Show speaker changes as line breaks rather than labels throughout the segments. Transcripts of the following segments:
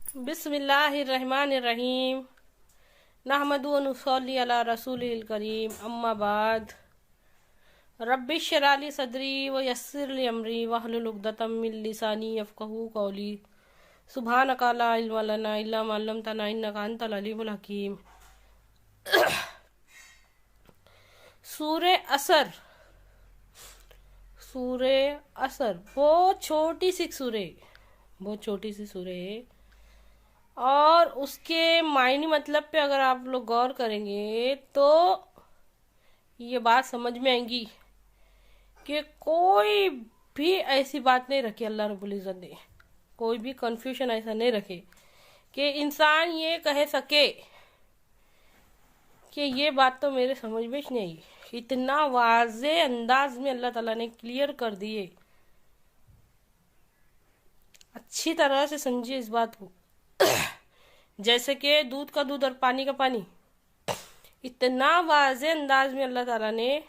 बिस्मिल्लाहिर्रहमानिर्रहीम नहमदु व नुसल्ली अला रसूलिल करीम अम्मा बाद रब्बिश शरह ली सदरी व यस्सिर ली अमरी वहलुल उक़दतम मिन लिसानी यफ़क़हू क़ौली सुब्हानका ला इल्मा लना इल्ला मा अल्लमतना इन्नका अंतल अलीमुल हकीम। सूरे असर, सूरे असर बहुत छोटी सी सूरे, बहुत छोटी सी सूरे है और उसके मायने मतलब पे अगर आप लोग गौर करेंगे तो ये बात समझ में आएगी कि कोई भी ऐसी बात नहीं रखी अल्लाह रब्बुल इज़्ज़त ने, कोई भी कंफ्यूजन ऐसा नहीं रखे कि इंसान ये कह सके कि ये बात तो मेरे समझ में नहीं आई। इतना वाज़े अंदाज में अल्लाह ताला ने क्लियर कर दिए। अच्छी तरह से समझिए इस बात को। जैसे कि दूध का दूध और पानी का पानी, इतना वाज़े अंदाज में अल्लाह ताला ने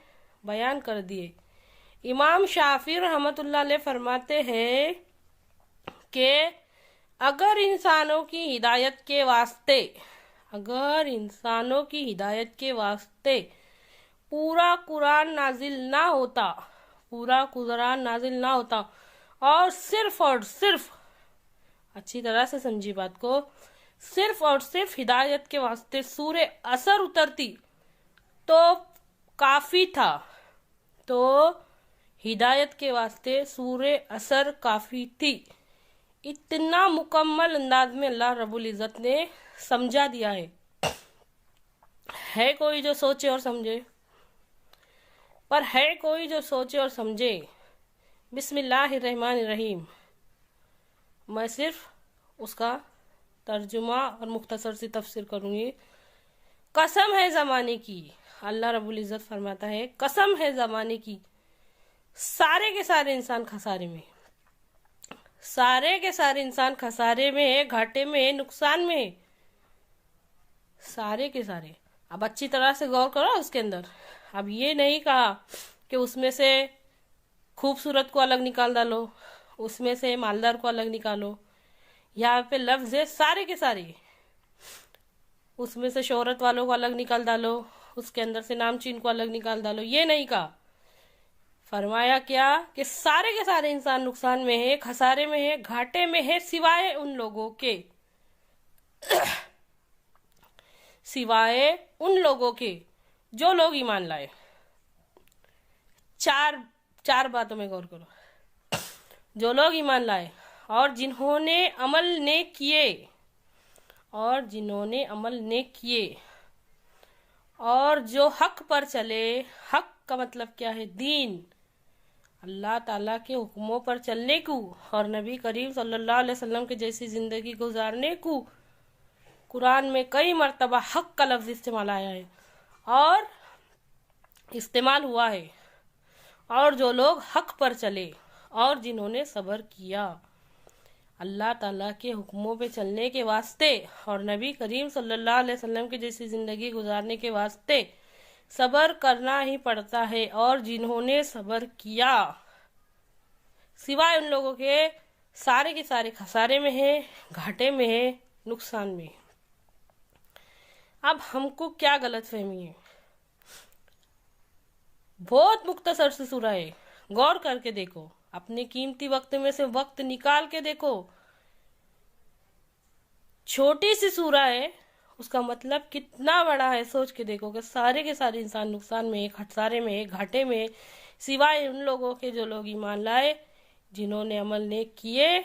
बयान कर दिए। इमाम शाफी रहमतुल्लाह अलैह फरमाते हैं कि अगर इंसानों की हिदायत के वास्ते, अगर इंसानों की हिदायत के वास्ते पूरा कुरान नाजिल ना होता, पूरा कुरान नाजिल ना होता और सिर्फ अच्छी तरह से समझी बात को, सिर्फ और सिर्फ हिदायत के वास्ते सूरे असर उतरती तो काफी था, तो हिदायत के वास्ते सूरे असर काफी थी। इतना मुकम्मल अंदाज में अल्लाह रब्बुल इज़्ज़त ने समझा दिया है कोई जो सोचे और समझे? पर है कोई जो सोचे और समझे? बिस्मिल्लाहिर्रहमानिर्रहीम। मैं सिर्फ उसका तर्जुमा और मुख्तसर सी तफसीर करूंगी। कसम है ज़माने की, अल्लाह रब्बुल इज़्ज़त फरमाता है कसम है ज़माने की, सारे के सारे इंसान खसारे में, सारे के सारे इंसान खसारे में है, घाटे में है, नुकसान में है, सारे के सारे। अब अच्छी तरह से गौर करो उसके अंदर। अब ये नहीं कहा कि उसमें से खूबसूरत को अलग निकाल डालो, उसमें से मालदार को अलग निकालो। यहाँ पे लफ्ज है सारे के सारे। उसमें से शोहरत वालों को अलग निकाल डालो, उसके अंदर से नामचीन को अलग निकाल डालो, ये नहीं कहा। फरमाया क्या कि सारे के सारे इंसान नुकसान में है, खसारे में है, घाटे में है, सिवाय उन लोगों के, सिवाय उन लोगों के जो लोग ईमान लाए। चार बातों में गौर करो। जो लोग ईमान लाए और जिन्होंने अमल ने किए, और जिन्होंने अमल ने किए, और जो हक पर चले। हक का मतलब क्या है? दीन, अल्लाह ताला के हुक्मों पर चलने को और नबी करीम सल्लल्लाहु अलैहि वसल्लम के जैसी जिंदगी गुजारने को। कुरान में कई मर्तबा हक का लफ्ज इस्तेमाल आया है और इस्तेमाल हुआ है। और जो लोग हक पर चले और जिन्होंने सब्र किया, अल्लाह ताला के हुक्मों पे चलने के वास्ते और नबी करीम सल्लल्लाहु अलैहि वसल्लम की जैसी जिंदगी गुजारने के वास्ते सब्र करना ही पड़ता है। और जिन्होंने सब्र किया, सिवाय उन लोगों के, सारे के सारे खसारे में है, घाटे में है, नुकसान में। अब हमको क्या गलत फहमी है? बहुत मुख्तसर सी सूरा है, गौर करके देखो, अपने कीमती वक्त में से वक्त निकाल के देखो। छोटी सी सूरा है, उसका मतलब कितना बड़ा है सोच के देखो कि सारे के सारे इंसान नुकसान में है, खसारे में है, घाटे में है, सिवाय उन लोगों के जो लोग ईमान लाए, जिन्होंने अमल ने किए,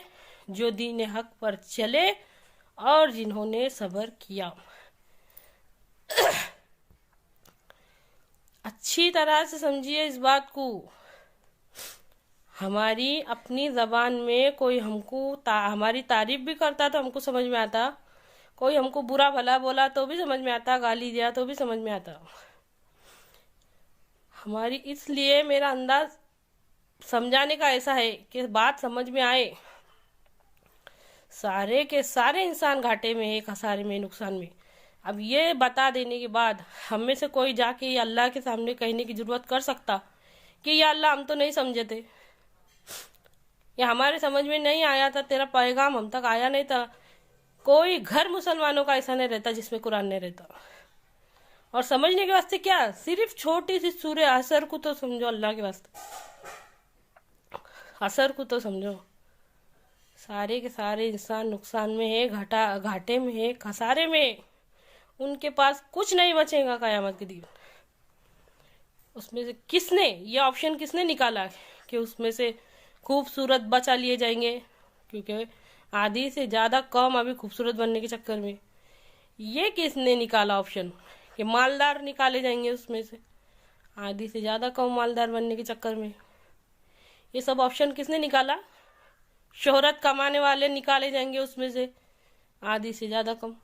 जो दीन हक पर चले और जिन्होंने सब्र किया। अच्छी तरह से समझिए इस बात को। हमारी अपनी जबान में कोई हमको हमारी तारीफ भी करता तो हमको समझ में आता, कोई हमको बुरा भला बोला तो भी समझ में आता, गाली दिया तो भी समझ में आता हमारी। इसलिए मेरा अंदाज समझाने का ऐसा है कि बात समझ में आए। सारे के सारे इंसान घाटे में है, खसारे में, नुकसान में। अब ये बता देने के बाद हम में से कोई जाके ये अल्लाह के सामने कहने की जरूरत कर सकता कि या अल्लाह हम तो नहीं समझे थे, या हमारे समझ में नहीं आया था, तेरा पैगाम हम तक आया नहीं था, कोई घर मुसलमानों का ऐसा नहीं रहता जिसमें कुरान नहीं रहता। और समझने के वास्ते क्या, सिर्फ छोटी सी सूरह असर को तो समझो, अल्लाह के वास्ते असर को तो समझो। सारे के सारे इंसान नुकसान में है, घाटे में है, खसारे में है। उनके पास कुछ नहीं बचेगा क़यामत के दिन। उसमें से किसने ये ऑप्शन किसने निकाला कि उसमें से खूबसूरत बचा लिए जाएंगे, क्योंकि आधी से ज़्यादा कम अभी खूबसूरत बनने के चक्कर में। ये किसने निकाला ऑप्शन कि मालदार निकाले जाएंगे उसमें से, आधी से ज़्यादा कम मालदार बनने के चक्कर में। ये सब ऑप्शन किसने निकाला? शोहरत कमाने वाले निकाले जाएंगे उसमें से, आधी से ज़्यादा कम।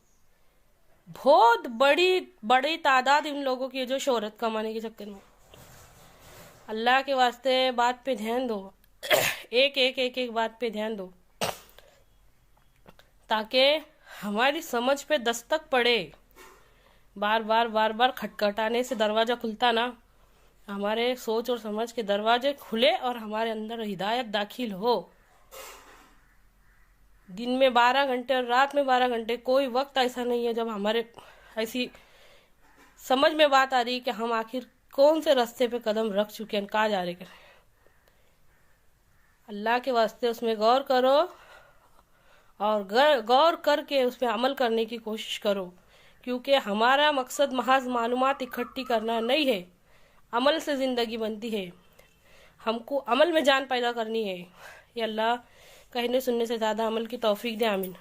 बहुत बड़ी तादाद इन लोगों की है जो शोहरत कमाने के चक्कर में। अल्लाह के वास्ते बात पे ध्यान दो, एक बात पे ध्यान दो, ताकि हमारी समझ पे दस्तक पड़े। बार बार खटखटाने से दरवाज़ा खुलता ना, हमारे सोच और समझ के दरवाजे खुले और हमारे अंदर हिदायत दाखिल हो। दिन में 12 घंटे और रात में 12 घंटे, कोई वक्त ऐसा नहीं है जब हमारे ऐसी समझ में बात आ रही कि हम आखिर कौन से रास्ते पे कदम रख चुके हैं, कहाँ जा रहे हैं। अल्लाह के वास्ते उसमें गौर करो और गौर करके उस पर अमल करने की कोशिश करो, क्योंकि हमारा मकसद महज मालूमात इकट्ठी करना नहीं है। अमल से ज़िंदगी बनती है, हमको अमल में जान पैदा करनी है। ये अल्लाह कहने सुनने से ज़्यादा अमल की तौफीक दे। आमीन।